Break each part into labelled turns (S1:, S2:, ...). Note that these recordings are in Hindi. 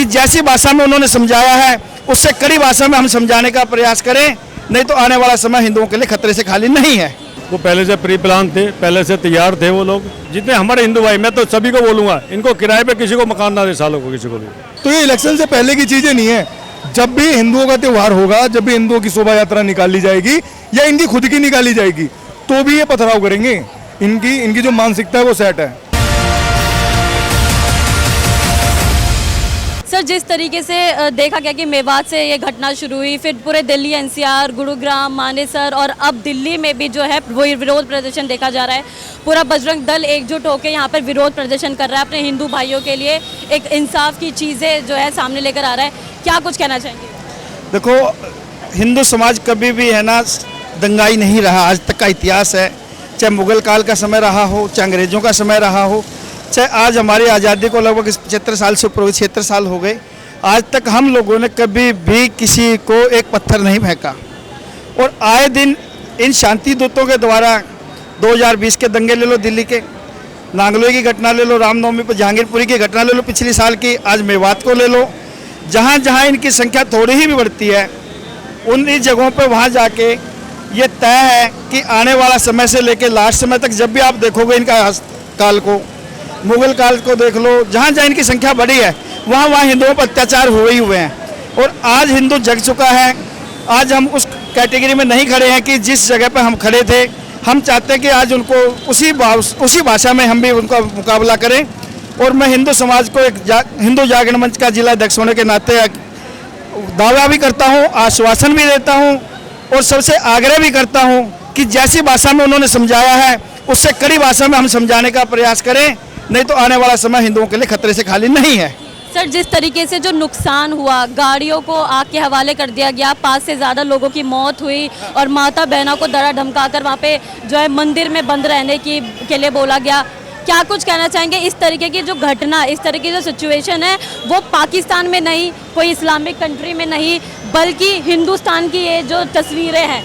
S1: कि जैसी भाषा में उन्होंने समझाया है उससे कड़ी भाषा में हम समझाने का प्रयास करें, नहीं तो आने वाला समय हिंदुओं के लिए खतरे से खाली नहीं है।
S2: वो पहले से प्री प्लान थे, पहले से तैयार थे वो लोग। जितने हमारे हिंदू भाई, मैं तो सभी को बोलूंगा, इनको किराए पे किसी को मकान ना दे सालों को, किसी को भी।
S3: तो ये इलेक्शन से पहले की चीजें नहीं है। जब भी हिंदुओं का त्यौहार होगा, जब भी हिंदुओं की शोभा यात्रा निकाली जाएगी या इनकी खुद की निकाली जाएगी, तो भी ये पथराव करेंगे। इनकी जो मानसिकता है वो सेट है।
S4: सर, जिस तरीके से देखा गया कि मेवात से ये घटना शुरू हुई, फिर पूरे दिल्ली एनसीआर, गुरुग्राम, मानेसर और अब दिल्ली में भी जो है वो विरोध प्रदर्शन देखा जा रहा है। पूरा बजरंग दल एकजुट होकर यहाँ पर विरोध प्रदर्शन कर रहा है, अपने हिंदू भाइयों के लिए एक इंसाफ की चीज़ें जो है सामने लेकर आ रहा है। क्या कुछ कहना चाहेंगे?
S1: देखो, हिंदू समाज कभी भी है ना दंगाई नहीं रहा, आज तक का इतिहास है। चाहे मुगल काल का समय रहा हो, चाहे अंग्रेजों का समय रहा हो, चाहे आज हमारी आज़ादी को लगभग 75 साल से ऊपर 76 साल हो गए, आज तक हम लोगों ने कभी भी किसी को एक पत्थर नहीं फेंका। और आए दिन इन शांति दूतों के द्वारा 2020 के दंगे ले लो, दिल्ली के नांगलोई की घटना ले लो, रामनवमी पर जहांगीरपुरी की घटना ले लो पिछले साल की, आज मेवात को ले लो, जहाँ जहाँ इनकी संख्या थोड़ी ही भी बढ़ती है उन जगहों पर वहाँ जाके ये तय है कि आने वाला समय से लेकर लास्ट समय तक जब भी आप देखोगे इनका काल को, मुगल काल को देख लो, जहाँ जहाँ इनकी संख्या बढ़ी है वहाँ वहाँ हिंदुओं पर अत्याचार हुए ही हुए हैं। और आज हिंदू जग चुका है। आज हम उस कैटेगरी में नहीं खड़े हैं कि जिस जगह पर हम खड़े थे। हम चाहते हैं कि आज उनको उसी भाषा में हम भी उनका मुकाबला करें। और मैं हिंदू समाज को एक हिंदू जागरण मंच का जिला अध्यक्ष होने के नाते दावा भी करता हूँ, आश्वासन भी देता हूँ और सबसे आग्रह भी करता हूँ कि जैसी भाषा में उन्होंने समझाया है उससे कड़ी भाषा में हम समझाने का प्रयास करें, नहीं तो आने वाला समय हिंदुओं के लिए खतरे से खाली नहीं है।
S4: सर, जिस तरीके से जो नुकसान हुआ, गाड़ियों को आग के हवाले कर दिया गया, 5 से ज़्यादा लोगों की मौत हुई और माता बहनों को दरा धमकाकर वहाँ पे जो है मंदिर में बंद रहने के लिए बोला गया। क्या कुछ कहना चाहेंगे? इस तरीके की जो घटना, इस तरीके की जो सिचुएशन है वो पाकिस्तान में नहीं, कोई इस्लामिक कंट्री में नहीं, बल्कि हिंदुस्तान की ये जो तस्वीरें हैं,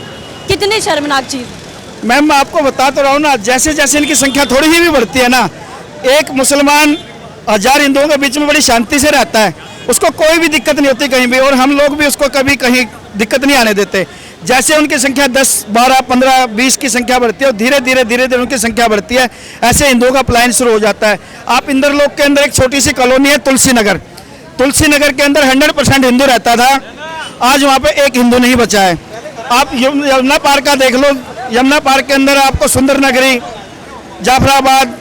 S4: कितनी शर्मनाक चीज़।
S1: मैम, मैं आपको बता तो रहा हूँ ना, जैसे जैसे इनकी संख्या थोड़ी ही भी बढ़ती है ना, एक मुसलमान 1000 हिंदुओं के बीच में बड़ी शांति से रहता है, उसको कोई भी दिक्कत नहीं होती कहीं भी, और हम लोग भी उसको कभी कहीं दिक्कत नहीं आने देते। जैसे उनकी संख्या 10, 12, 15, 20 की संख्या बढ़ती है और धीरे धीरे उनकी संख्या बढ़ती है, ऐसे हिंदुओं का पलायन शुरू हो जाता है। आप इंद्रलोक के अंदर एक छोटी सी कॉलोनी है तुलसी नगर के अंदर 100% हिंदू रहता था, आज वहाँ पे एक हिंदू नहीं बचा है। आप यमुना पार्क का देख लो, यमुना पार्क के अंदर आपको सुंदर नगरी, जाफराबाद,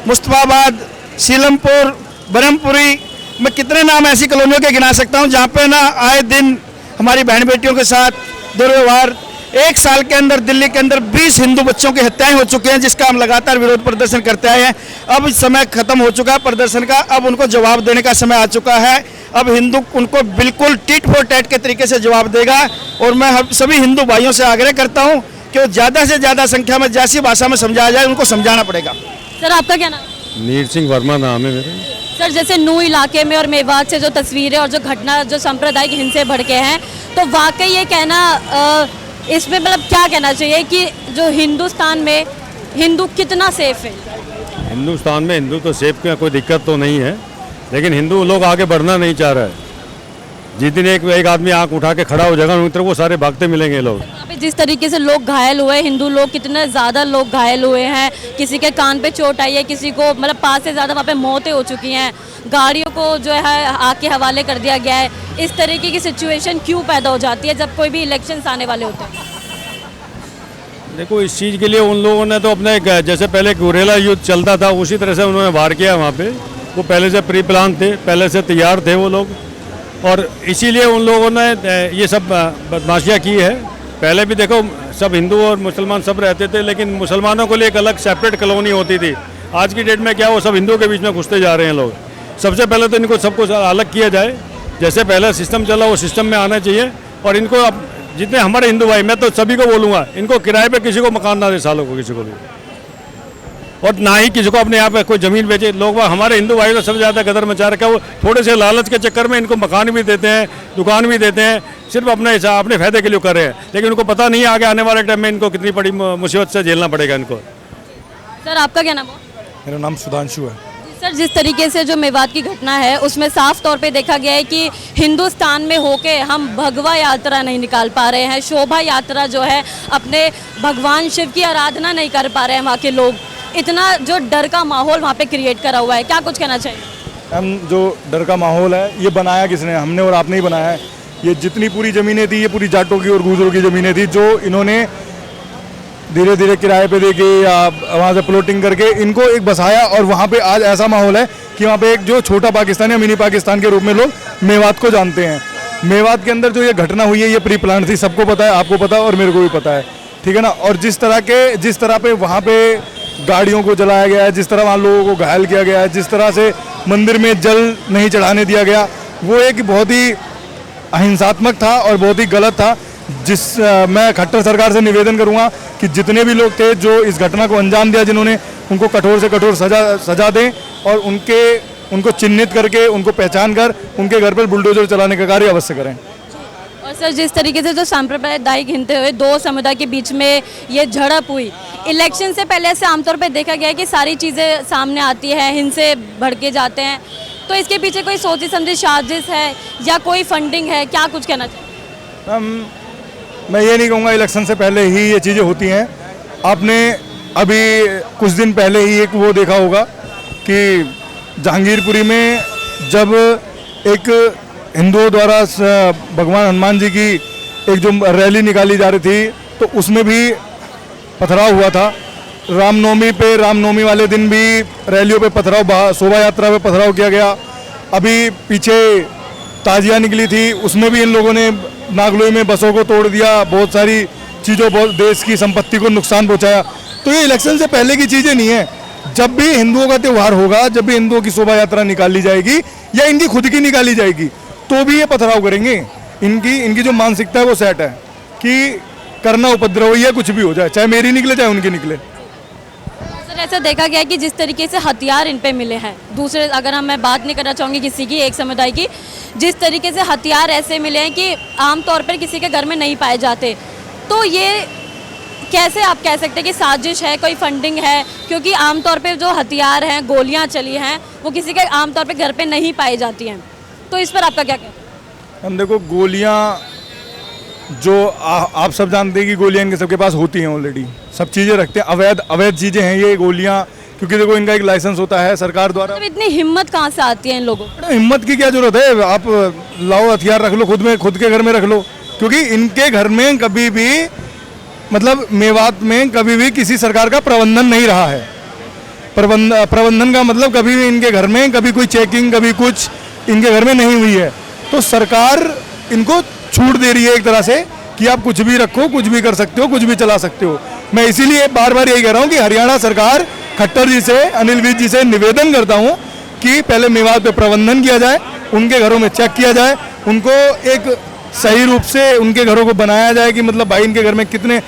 S1: मुस्तफाबाद, सीलमपुर, ब्रह्मपुरी, मैं कितने नाम ऐसी कॉलोनियों के गिना सकता हूँ जहाँ पे ना आए दिन हमारी बहन बेटियों के साथ दुर्व्यवहार। एक साल के अंदर दिल्ली के अंदर 20 हिंदू बच्चों की हत्याएं हो चुकी हैं, जिसका हम लगातार विरोध प्रदर्शन करते आए हैं। अब समय खत्म हो चुका है प्रदर्शन का, अब उनको जवाब देने का समय आ चुका है। अब हिंदू उनको बिल्कुल टिट फॉर टैट के तरीके से जवाब देगा। और मैं सभी हिंदू भाइयों से आग्रह करता हूँ कि वो ज़्यादा से ज़्यादा संख्या में जैसी भाषा में समझाया जाए उनको समझाना पड़ेगा।
S4: सर, आपका क्या नाम?
S2: नीर सिंह वर्मा नाम है मेरा।
S4: सर, जैसे नू इलाके में और मेवात से जो तस्वीरें और जो घटना जो सांप्रदायिक हिंसे भड़के हैं, तो वाकई ये कहना इसमें मतलब क्या कहना चाहिए कि जो हिंदुस्तान में हिंदू कितना सेफ है?
S2: हिंदुस्तान में हिंदू तो सेफ का कोई दिक्कत तो नहीं है, लेकिन हिंदू लोग आगे बढ़ना नहीं चाह रहा है। जिस दिन एक आदमी आंख उठा के खड़ा हो जाएगा उन तरफ वो सारे भागते मिलेंगे लोग।
S4: जिस तरीके से लोग घायल हुए, हिंदू लोग कितने ज़्यादा लोग घायल हुए हैं, किसी के कान पे चोट आई है, किसी को मतलब 5 से ज़्यादा वहाँ पे मौतें हो चुकी हैं, गाड़ियों को जो है आग के हवाले कर दिया गया है। इस तरीके की सिचुएशन क्यों पैदा हो जाती है जब कोई भी इलेक्शंस आने वाले होते हैं?
S2: देखो, इस चीज़ के लिए उन लोगों ने तो अपने जैसे पहले गुरेला युद्ध चलता था उसी तरह से उन्होंने वार किया वहाँ पे। वो पहले से प्री प्लान थे, पहले से तैयार थे वो लोग, और इसीलिए उन लोगों ने ये सब बदमाशियाँ की है। पहले भी देखो सब हिंदू और मुसलमान सब रहते थे, लेकिन मुसलमानों के लिए एक अलग सेपरेट कॉलोनी होती थी। आज की डेट में क्या वो सब हिंदुओं के बीच में घुसते जा रहे हैं लोग। सबसे पहले तो इनको सबको अलग किया जाए, जैसे पहले सिस्टम चला वो सिस्टम में आना चाहिए। और इनको अब जितने हमारे हिंदू भाई, मैं तो सभी को बोलूँगा, इनको किराए पे किसी को मकान ना दे सालों को, किसी को भी, और ना ही किसी को अपने यहाँ पे कोई ज़मीन बेचे। लोग हमारे हिंदू भाई तो सबसे ज़्यादा कदर मचा रखा है। वो थोड़े से लालच के चक्कर में इनको मकान भी देते हैं, दुकान भी देते हैं, सिर्फ अपने फ़ायदे के लिए कर रहे हैं, लेकिन उनको पता नहीं है आगे आने वाले टाइम में इनको कितनी बड़ी मुसीबत से झेलना पड़ेगा इनको।
S4: सर, आपका क्या नाम है?
S3: मेरा नाम सुधांशु है।
S4: सर, जिस तरीके से जो मेवात की घटना है उसमें साफ तौर पे देखा गया है कि हिंदुस्तान में होके हम भगवा यात्रा नहीं निकाल पा रहे हैं, शोभा यात्रा जो है अपने भगवान शिव की आराधना नहीं कर पा रहे हैं वहाँ के लोग। इतना जो डर का माहौल वहाँ पे क्रिएट करा हुआ है, क्या कुछ कहना चाहिए?
S3: हम जो डर का माहौल है ये बनाया किसने? हमने और आपने ही बनाया है। ये जितनी पूरी ज़मीनें थी ये पूरी जाटों की और गुजरों की ज़मीनें थी जो इन्होंने धीरे धीरे किराए पे देके या वहाँ से प्लॉटिंग करके इनको एक बसाया, और वहाँ पे आज ऐसा माहौल है कि वहाँ पे एक जो छोटा पाकिस्तान या मिनी पाकिस्तान के रूप में लोग मेवात को जानते हैं। मेवात के अंदर जो ये घटना हुई है ये प्री प्लान थी, सबको पता है, आपको पता है और मेरे को भी पता है, ठीक है ना। और जिस तरह पे वहाँ पे गाड़ियों को जलाया गया है, जिस तरह वहाँ लोगों को घायल किया गया है, जिस तरह से मंदिर में जल नहीं चढ़ाने दिया गया, वो एक बहुत ही अहिंसात्मक था और बहुत ही गलत था। मैं खट्टर सरकार से निवेदन करूंगा कि जितने भी लोग थे जो इस घटना को अंजाम दिया, जिन्होंने, उनको कठोर से कठोर सजा दें और उनको चिन्हित करके उनको पहचान कर उनके घर पर बुलडोजर चलाने का कार्य अवश्य करें।
S4: और सर, जिस तरीके से जो सांप्रदायिक हिंसे हुए, दो समुदाय के बीच में ये झड़प हुई, इलेक्शन से पहले से आमतौर पर देखा गया है कि सारी चीज़ें सामने आती है, हिंसे भड़के जाते हैं, तो इसके पीछे कोई सोची समझी साजिश है या कोई फंडिंग है, क्या कुछ कहना चाहिए?
S3: मैं ये नहीं कहूँगा इलेक्शन से पहले ही ये चीज़ें होती हैं। आपने अभी कुछ दिन पहले ही एक वो देखा होगा कि जहांगीरपुरी में जब एक हिंदुओं द्वारा भगवान हनुमान जी की एक जो रैली निकाली जा रही थी तो उसमें भी पथराव हुआ था। रामनवमी वाले दिन भी रैलियों पे पथराव, शोभा यात्रा पे पथराव किया गया। अभी पीछे ताजिया निकली थी, उसमें भी इन लोगों ने नागलोई में बसों को तोड़ दिया, बहुत सारी चीज़ों, बहुत देश की संपत्ति को नुकसान पहुंचाया। तो ये इलेक्शन से पहले की चीज़ें नहीं है। जब भी हिंदुओं का त्यौहार होगा, जब भी हिंदुओं की शोभा यात्रा निकाली जाएगी या इनकी खुद की निकाली जाएगी, तो भी ये पथराव करेंगे। इनकी जो मानसिकता है वो सेट है कि करना उपद्रव या कुछ भी हो जाए, चाहे मेरी निकले चाहे उनकी निकले।
S4: सर, ऐसा देखा गया है कि जिस तरीके से हथियार इन पे मिले हैं, दूसरे, अगर मैं बात नहीं करना चाहूँगी किसी की, एक समुदाय की, जिस तरीके से हथियार ऐसे मिले हैं कि आमतौर पर किसी के घर में नहीं पाए जाते, तो ये कैसे आप कह सकते हैं कि साजिश है, कोई फंडिंग है? क्योंकि आमतौर पे जो हथियार हैं, गोलियां चली हैं, वो किसी के आमतौर पे घर पे नहीं पाई जाती हैं, तो इस पर आपका क्या कहना है?
S3: हम देखो, गोलियां जो आप सब जानते हैं कि गोलियां इनके सबके पास होती हैं, ऑलरेडी सब चीज़ें रखते हैं, अवैध चीज़ें हैं ये गोलियां, क्योंकि देखो इनका एक लाइसेंस होता है सरकार द्वारा।
S4: तो इतनी हिम्मत कहाँ से आती है इन लोगों को?
S3: हिम्मत की क्या जरूरत है? आप लाओ हथियार रख लो, खुद के घर में रख लो, क्योंकि इनके घर में कभी भी, मतलब मेवात में कभी भी किसी सरकार का प्रबंधन नहीं रहा है। प्रबंधन का मतलब कभी भी इनके घर में कभी कोई चेकिंग, कभी कुछ इनके घर में नहीं हुई है। तो सरकार इनको छूट दे रही है एक तरह से कि आप कुछ भी रखो, कुछ भी कर सकते हो, कुछ भी चला सकते हो। मैं इसीलिए बार बार यही कह रहा हूँ कि हरियाणा सरकार खट्टर जी से, अनिल विज जी से निवेदन करता हूँ कि पहले मेवात पे प्रबंधन किया जाए, उनके घरों में चेक किया जाए, उनको एक सही रूप से उनके घरों को बनाया जाए कि मतलब भाई इनके घर में कितने,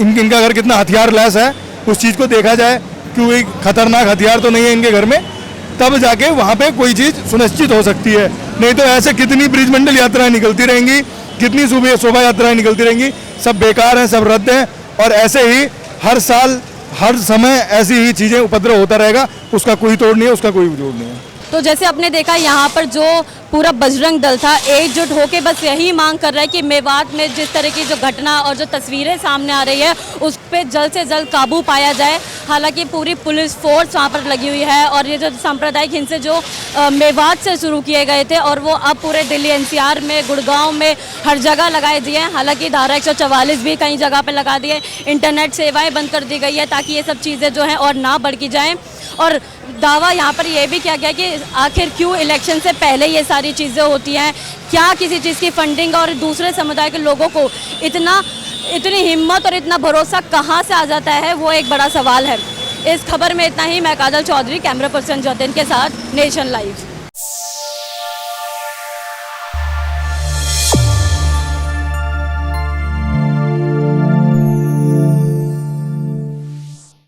S3: इनका घर कितना हथियार लैस है, उस चीज़ को देखा जाए कि कोई खतरनाक हथियार तो नहीं है इनके घर में, तब जाके वहाँ पे कोई चीज़ सुनिश्चित हो सकती है। नहीं तो ऐसे कितनी ब्रिजमंडल यात्राएं निकलती रहेंगी, कितनी शोभा यात्राएं निकलती रहेंगी, सब बेकार हैं, सब रद्द हैं, और ऐसे ही हर साल हर समय ऐसी ही चीज़ें उपद्रव होता रहेगा, उसका कोई तोड़ नहीं है, उसका कोई जोड़ नहीं है।
S4: तो जैसे आपने देखा यहाँ पर जो पूरा बजरंग दल था एकजुट होकर बस यही मांग कर रहा है कि मेवात में जिस तरह की जो घटना और जो तस्वीरें सामने आ रही है उस पर जल्द से जल्द काबू पाया जाए। हालांकि पूरी पुलिस फोर्स वहाँ पर लगी हुई है और ये जो सांप्रदायिक हिंसे जो मेवात से शुरू किए गए थे और वो अब पूरे दिल्ली एनसीआर में, गुड़गांव में हर जगह लगाए दिए हैं। हालांकि धारा 144 भी कई जगह पर लगा दिए, इंटरनेट सेवाएँ बंद कर दी गई है ताकि ये सब चीज़ें जो हैं और ना बढ़ती जाएँ। और दावा यहाँ पर यह भी किया गया कि आखिर क्यों इलेक्शन से पहले ये सारी चीज़ें होती हैं, क्या किसी चीज़ की फंडिंग और दूसरे समुदाय के लोगों को इतनी हिम्मत और इतना भरोसा कहाँ से आ जाता है, वो एक बड़ा सवाल है। इस खबर में इतना ही। मैं काजल चौधरी, कैमरा पर्सन जतिन के साथ, नेशन लाइव।